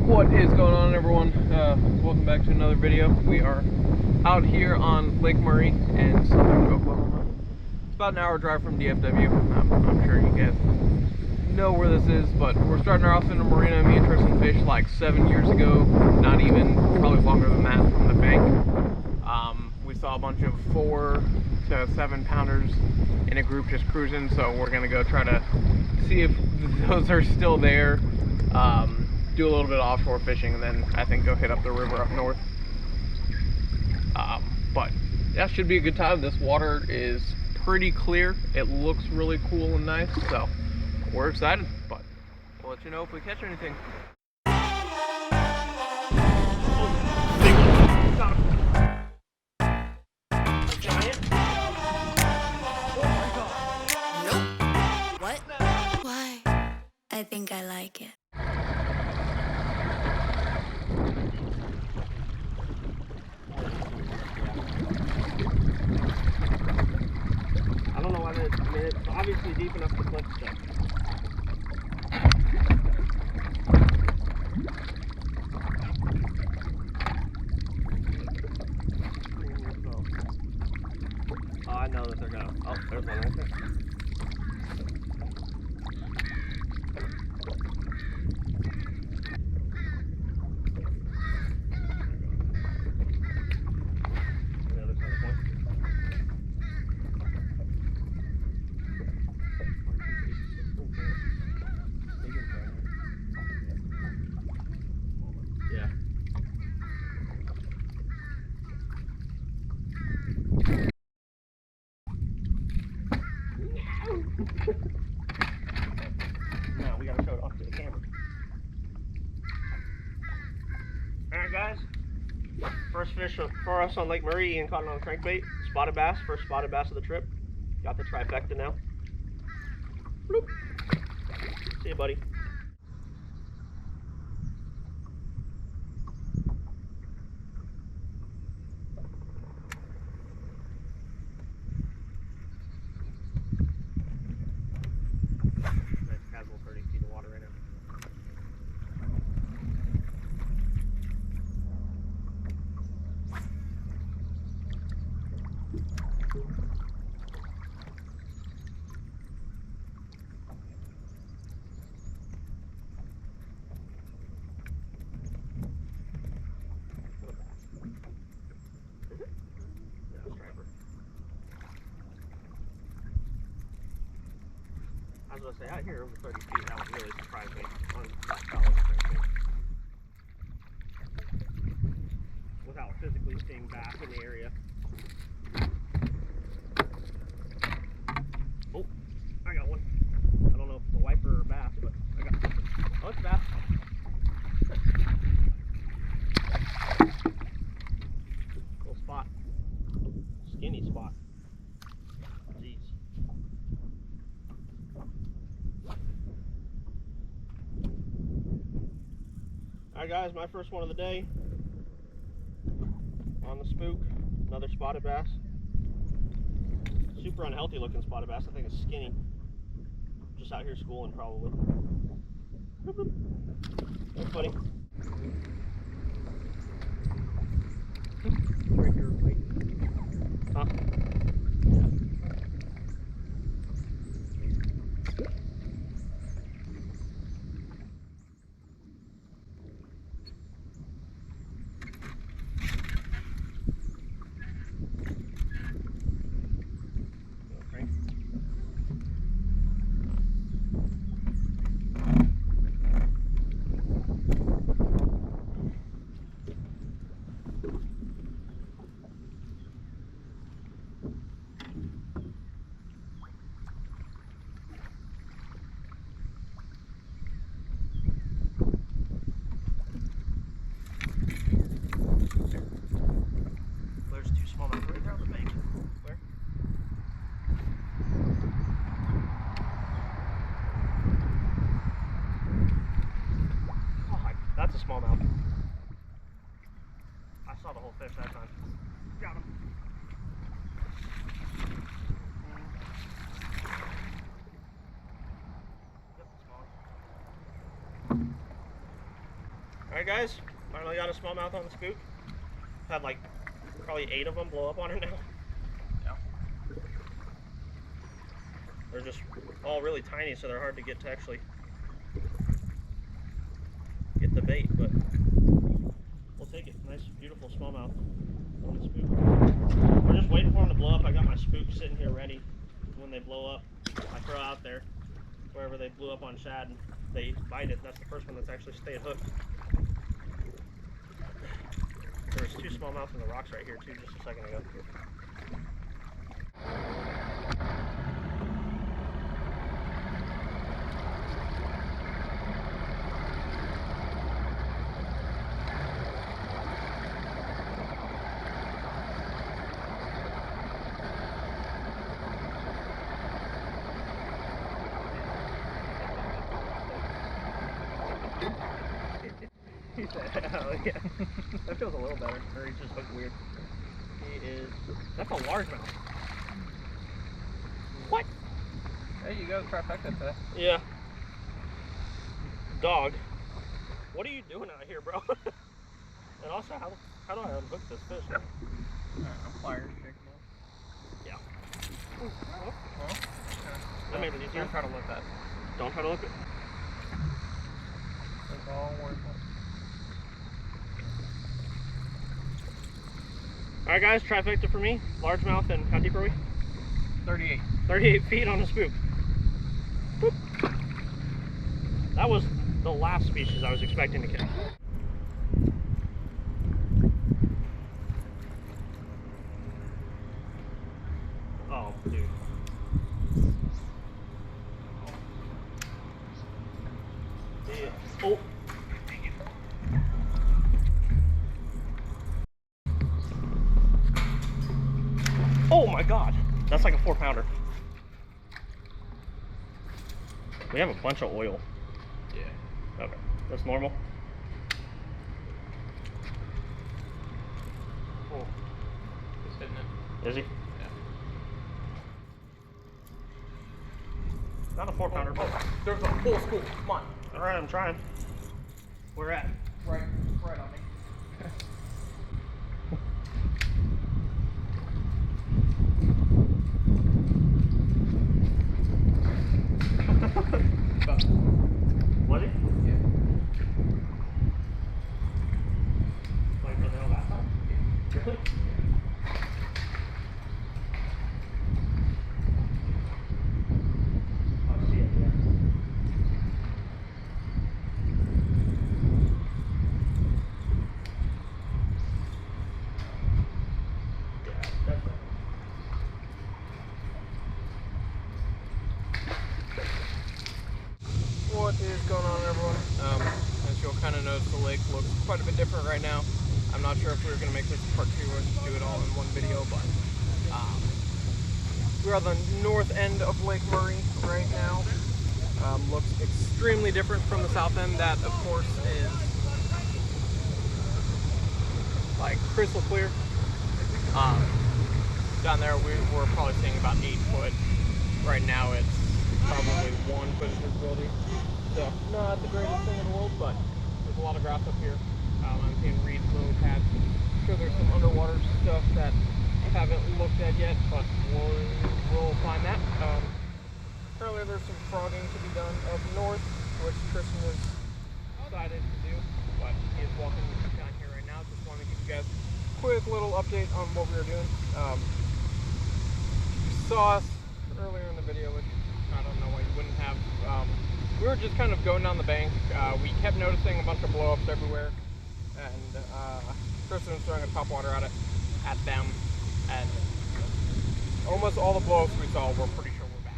What is going on, everyone? Welcome back to another video. We are out here on Lake Murray in southern Oklahoma. It's about an hour drive from DFW. I'm sure you guys know where this is, but we're starting our off in a marina. Me and Tristan fished like 7 years ago, not even, probably longer than that, from the bank. We saw a bunch of 4 to 7 pounders in a group just cruising, so we're gonna go try to see if those are still there. Do a little bit of offshore fishing, and then I think go hit up the river up north. But that should be a good time. This water is pretty clear. It looks really cool and nice, so we're excited. But we'll let you know if we catch anything. Giant. Oh my god. Nope. What? Why? I think I like it. I don't know why that. I mean, it's obviously deep enough to click stuff. Oh, I know that they're gonna. Oh, there's one right there. Now we gotta show it off to the camera. Alright guys, first fish for us on Lake Murray. Ian caught it on crankbait, spotted bass, first spotted bass of the trip. Got the trifecta now. Bloop. See you, buddy. Casual 30 feet of water right now. I was gonna say, out here over 30 feet, that would really surprise me on that shallow without physically seeing bass in the area. Oh, I got one. I don't know if it's a wiper or bass, but I got something. Oh, it's a bass. Little spot. Skinny spot. Jeez. Alright guys, my first one of the day on the spook, another spotted bass. Super unhealthy looking spotted bass. I think it's skinny. Just out here schooling probably. Thanks buddy. Right here, wait. Huh? That's a smallmouth. I saw the whole fish that time. Got him. Yep, small. Alright guys, finally got a smallmouth on the spook. Had like probably 8 of them blow up on it now. Yeah. They're just all really tiny, so they're hard to get to actually get the bait, but we'll take it. Nice, beautiful smallmouth on the spook. We're just waiting for them to blow up. I got my spook sitting here ready. When they blow up, I throw out there wherever they blew up on shad and they bite it. That's the first one that's actually stayed hooked. There's 2 smallmouth in the rocks right here too, just a second ago. He said, hell yeah. That feels a little better. Or he's just hooked weird. He is. That's a largemouth. What? Hey, you got a trifecta today. Yeah. Dog. What are you doing out here, bro? And also, how do I unhook this fish now? I'm pliers, shake them off. Yeah. Ooh, Well, that made it easier. don't try to lift that. Don't try to lift it. It's all worth it. Alright guys, trifecta for me. Largemouth, and how deep are we? 38. 38 feet on the spook. Boop. That was the last species I was expecting to catch. Oh, dude. Yeah. Oh. Oh my god, that's like a 4-pounder. We have a bunch of oil. Yeah. Okay, that's normal. Oh. Just hitting it. Is he? Yeah. Not a 4-pounder, but There's a full school. Come on. alright, I'm trying. Where at? Right on me. Was he? Yeah. Like for the hell last time? Really? I see it, yeah. Yeah, definitely. What is going on, everyone? As you'll kind of notice, the lake looks quite a bit different right now. I'm not sure if we were going to make this part 2 or do it all in one video, but we're on the north end of Lake Murray right now. Looks extremely different from the south end. That, of course, is like crystal clear. Down there, we're probably seeing about 8 foot. Right now, it's probably 1 foot of visibility. So not the greatest thing in the world, but there's a lot of grass up here. I'm seeing reeds, lily pads. I'm sure there's some underwater stuff that I haven't looked at yet, but we'll find that. Apparently there's some frogging to be done up north, which Tristan has decided to do, but he is walking down here right now. Just wanted to give you guys a quick little update on what we were doing. You saw us earlier in the video, which I don't know why you wouldn't have. We were just kind of going down the bank. We kept noticing a bunch of blow-ups everywhere, and Tristan was throwing a topwater at them, and almost all the blow-ups we saw were pretty sure were bass,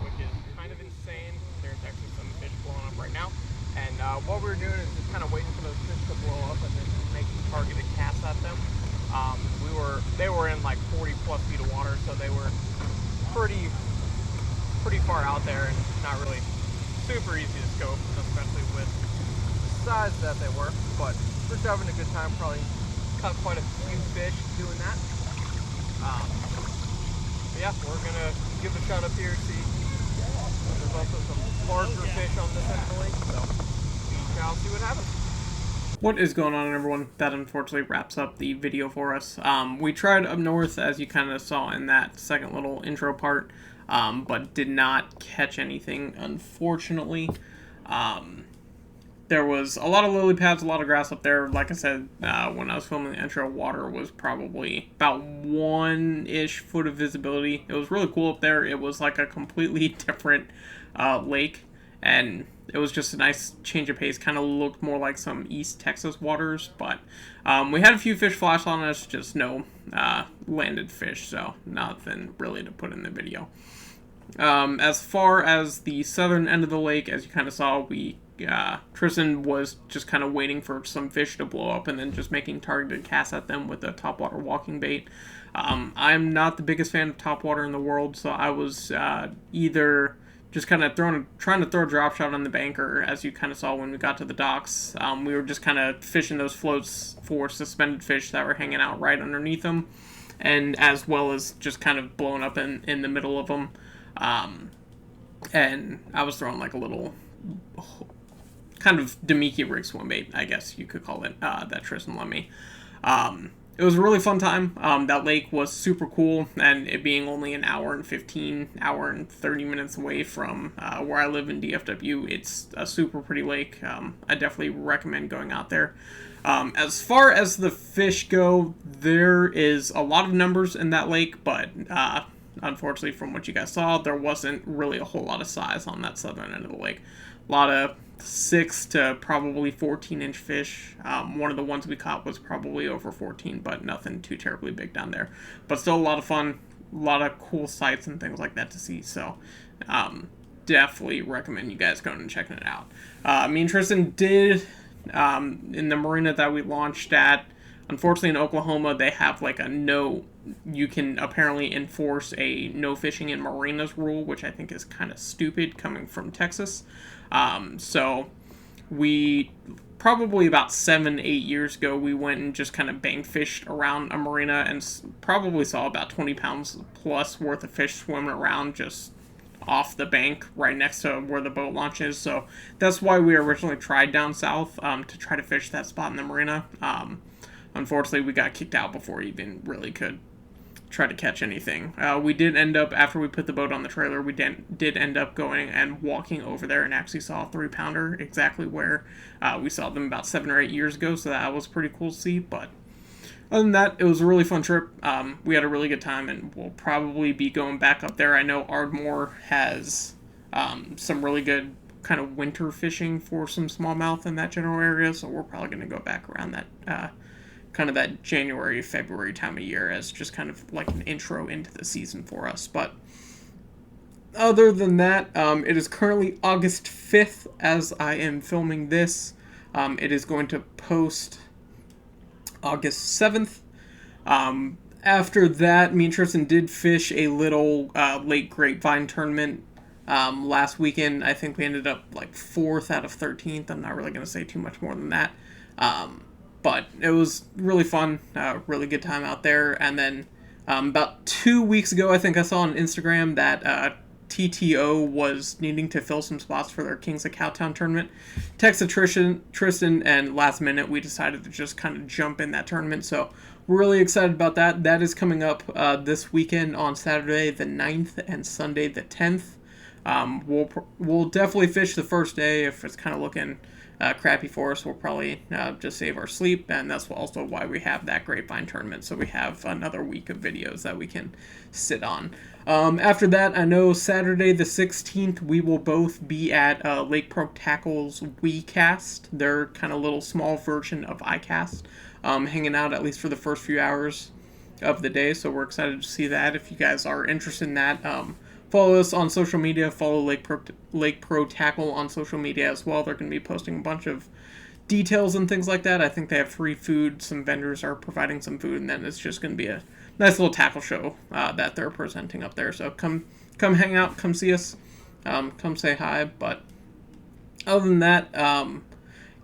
which is kind of insane. There's actually some fish blowing up right now, and what we were doing is just kind of waiting for those fish to blow up and then making targeted casts at them. They were in like 40+ feet of water, so they were pretty far out there and not really super easy to scope, especially with the size that they were. But we're just having a good time. Probably caught quite a few fish doing that. But yeah, we're gonna give it a shot up here. See, there's also some larger fish on this end of the lake, so we shall see what happens. What is going on, everyone? That unfortunately wraps up the video for us. We tried up north, as you kind of saw in that second little intro part, but did not catch anything, unfortunately. There was a lot of lily pads, a lot of grass up there. Like I said, when I was filming the intro, water was probably about 1-ish foot of visibility. It was really cool up there. It was like a completely different lake, and it was just a nice change of pace. Kind of looked more like some East Texas waters, but we had a few fish flash on us, just no landed fish, so nothing really to put in the video. As far as the southern end of the lake, as you kind of saw, Tristan was just kind of waiting for some fish to blow up and then just making targeted casts at them with a topwater walking bait. I'm not the biggest fan of topwater in the world, so I was either just kind of trying to throw a drop shot on the bank, or as you kind of saw when we got to the docks, we were just kind of fishing those floats for suspended fish that were hanging out right underneath them, and as well as just kind of blowing up in the middle of them. And I was throwing like a little kind of Demiki rig swim bait, I guess you could call it, that Tristan lent me. It was a really fun time. That lake was super cool, and it being only an hour and 30 minutes away from where I live in DFW, it's a super pretty lake. I definitely recommend going out there. As far as the fish go, there is a lot of numbers in that lake, but unfortunately, from what you guys saw, there wasn't really a whole lot of size on that southern end of the lake. A lot of 6 to probably 14-inch fish. One of the ones we caught was probably over 14, but nothing too terribly big down there. But still a lot of fun, a lot of cool sights and things like that to see. So definitely recommend you guys going and checking it out. Me and Tristan did, in the marina that we launched at, unfortunately in Oklahoma, they have like you can apparently enforce a no fishing in marinas rule, which I think is kind of stupid coming from Texas. So we probably about 7-8 years ago, we went and just kind of bank fished around a marina and probably saw about 20 pounds plus worth of fish swimming around just off the bank right next to where the boat launch is. So that's why we originally tried down south to try to fish that spot in the marina. Unfortunately, we got kicked out before we even really could try to catch anything. We did end up, after we put the boat on the trailer, we did end up going and walking over there and actually saw a 3-pounder exactly where we saw them about 7 or 8 years ago, so that was pretty cool to see. But other than that, it was a really fun trip. We had a really good time, and we'll probably be going back up there. I know Ardmore has some really good kind of winter fishing for some smallmouth in that general area, so we're probably going to go back around that kind of that January, February time of year as just kind of like an intro into the season for us. But other than that, it is currently August 5th as I am filming this. It is going to post August 7th. After that, me and Tristan did fish a little lake grapevine tournament last weekend. I think we ended up like 4th out of 13th. I'm not really going to say too much more than that. But it was really fun, really good time out there. And then about 2 weeks ago, I think I saw on Instagram that TTO was needing to fill some spots for their Kings of Cowtown tournament. Texted Tristan, and last minute we decided to just kind of jump in that tournament. So we're really excited about that. That is coming up this weekend on Saturday the 9th and Sunday the 10th. We'll definitely fish the first day. If it's kind of looking crappy for us, we'll probably just save our sleep, and that's also why we have that grapevine tournament, so we have another week of videos that we can sit on. After that, I know Saturday the 16th we will both be at Lake Pro Tackle's WeCast, their kind of little small version of iCast, hanging out at least for the first few hours of the day, so we're excited to see that. If you guys are interested in that, follow us on social media. Follow Lake Pro Tackle on social media as well. They're going to be posting a bunch of details and things like that. I think they have free food. Some vendors are providing some food, and then it's just going to be a nice little tackle show that they're presenting up there. So come hang out, come see us, come say hi. But other than that,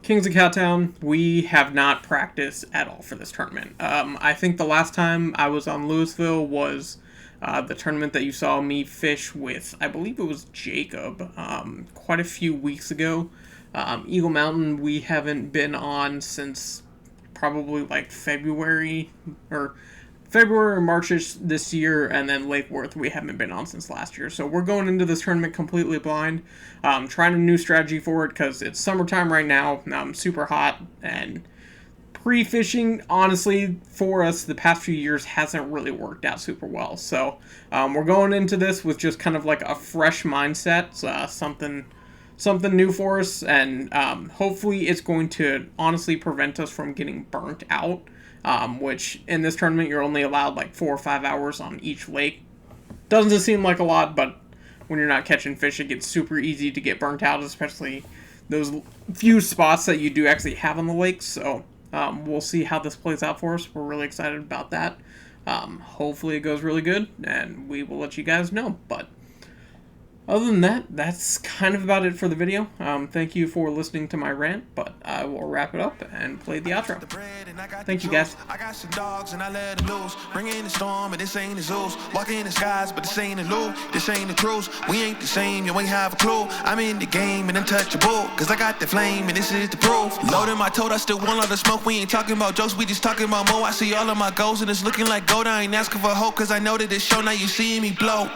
Kings of Cowtown, we have not practiced at all for this tournament. I think the last time I was on Louisville was the tournament that you saw me fish with, I believe it was Jacob, quite a few weeks ago. Eagle Mountain we haven't been on since probably like February or March this year, and then Lake Worth we haven't been on since last year. So we're going into this tournament completely blind, trying a new strategy for it because it's summertime right now, super hot, and pre-fishing, honestly, for us the past few years hasn't really worked out super well. So we're going into this with just kind of like a fresh mindset, something new for us, and hopefully it's going to honestly prevent us from getting burnt out, which in this tournament you're only allowed like 4 or 5 hours on each lake. Doesn't seem like a lot, but when you're not catching fish it gets super easy to get burnt out, especially those few spots that you do actually have on the lakes. So we'll see how this plays out for us. We're really excited about that. Hopefully it goes really good, and we will let you guys know. But other than that, that's kind of about it for the video. Thank you for listening to my rant, but I will wrap it up and play the outro. Thank you, guys. I got some dogs and I let them loose. Bring in the storm, but this ain't the Zeus. Walk in the skies, but this ain't the loop. This ain't the cruise. We ain't the same, you ain't have a clue. I'm in the game and untouchable, cause I got the flame and this is the proof. Loading my toad, I still want all the smoke. We ain't talking about jokes, we just talking about more. I see all of my goals and it's looking like gold. I ain't asking for hope, cause I know that it's show. Now you seeing me blow.